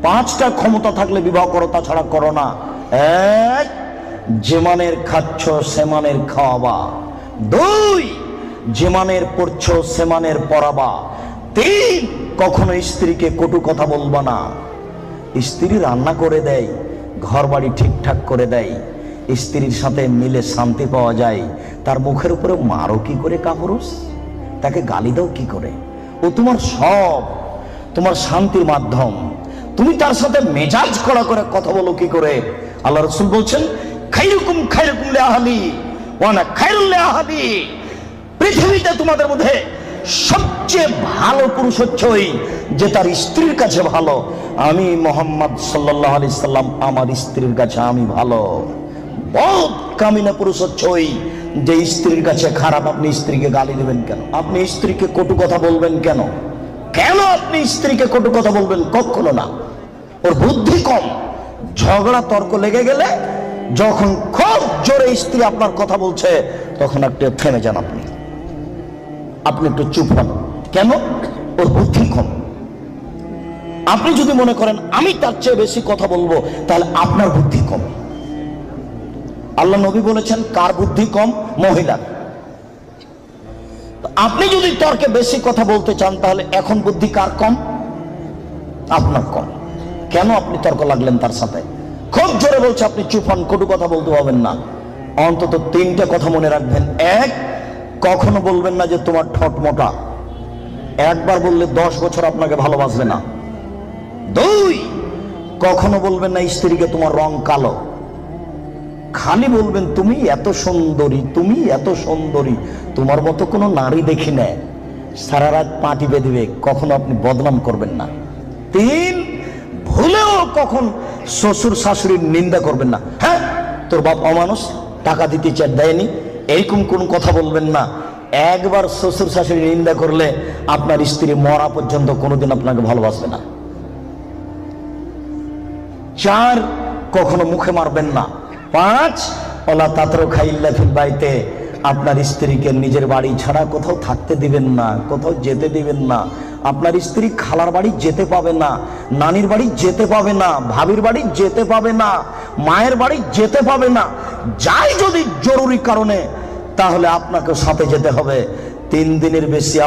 5টা ক্ষমতা থাকলে বিবাহ করো, তাছাড়া করো না। 1, যে মানের খাচ্ছ সে মানের খাওয়াবা। 2, যে মানের পড়ছ সে মানের পড়াবা। 3, কখনো স্ত্রীকে কটু কথা বলবা না। স্ত্রী রান্না করে দেয়, ঘর বাড়ি ঠিকঠাক করে দেয়, স্ত্রীর সাথে মিলে শান্তি পাওয়া যায়, তার মুখের উপরে মারো কি করে কাপুরুষ? তাকে গালি দাও কি করে? ও তোমার সব, তোমার শান্তির মাধ্যম। তুমি তার সাথে মেজাজ করা করে কথা বলো কি করে? আল্লাহ রাসূল বলছেন, খায়রুকুম খায়রুকুম লিআহলি ওয়া আনা খায়রুল লিআহলি। পৃথিবীতে তোমাদের মধ্যে সবচেয়ে ভালো পুরুষ হচ্ছে ওই যে তার স্ত্রীর কাছে ভালো। আমি মুহাম্মদ সাল্লাল্লাহু আলাইহি সাল্লাম আমার স্ত্রীর কাছে আমি ভালো। বহুত কামিনা পুরুষ হচ্ছে ওই যে স্ত্রীর কাছে খারাপ। আপনি স্ত্রীকে গালি দেবেন কেন? আপনি স্ত্রীকে কটু কথা বলবেন কেন? কেন আপনি স্ত্রীকে কটু কথা বলবেন? কখনো না। ওর বুদ্ধি কম। ঝগড়া তর্ক লেগে গেলে যখন খুব জোরে স্ত্রী আপনার কথা বলছে, তখন একটু থেমে যান, আপনি একটু চুপ হন। কেন? ওর বুদ্ধি কম। আপনি যদি মনে করেন আমি তার চেয়ে বেশি কথা বলবো, তাহলে আপনার বুদ্ধি কম। আল্লাহ নবী বলেছেন, কার বুদ্ধি কম? মহিলার। আপনি যদি তর্কে বেশি কথা বলতে চান, তাহলে এখন বুদ্ধি কার কম? আপনার কম। কেন আপনি তর্ক লাগলেন তার সাথে? খুব জোরে বলছে, আপনি চুপ হন, কটু কথা বলতে পারবেন না। অন্তত 3টে কথা মনে রাখবেন। 1, কখনো বলবেন না যে তোমার ঠোঁট মোটা। একবার বললে 10 বছর আপনাকে ভালোবাসবে না। 2, কখনো বলবেন না স্ত্রীকে তোমার রং কালো। খালি বলবেন তুমি এত সুন্দরী, তুমি এত সুন্দরী, তোমার মতো কোনো নারী দেখি না। সারা রাত পা টিপে দিবে, কখনো আপনি বদনাম করবেন না। 3, ভুলেও কখন শ্বশুর শাশুড়ির নিন্দা করবেন না। হ্যাঁ, তোর বাপ অমানুষ, টাকা দিতে চার দেয়নি, এরকম কোন কথা বলবেন না। একবার শ্বশুর শাশুড়ির নিন্দা করলে আপনার স্ত্রী মরা পর্যন্ত কোনোদিন আপনাকে ভালোবাসবে না। 4, কখনো মুখে মারবেন না। 5, ওলা তাতরুকা ইল্লা ফিল বাইতে, আপনার স্ত্রীকে নিজের বাড়ি ছাড়া কোথাও থাকতে দিবেন না, কোথাও যেতে দিবেন না। আপনার স্ত্রী খালার বাড়ি যেতে পাবে না, নানির বাড়ি যেতে পাবে না, ভাবির বাড়ি যেতে পাবে না, মায়ের বাড়ি যেতে পাবে না। যাই যদি জরুরি কারণে, তাহলে আপনাকে সাথে যেতে হবে। 3 দিনের বেশি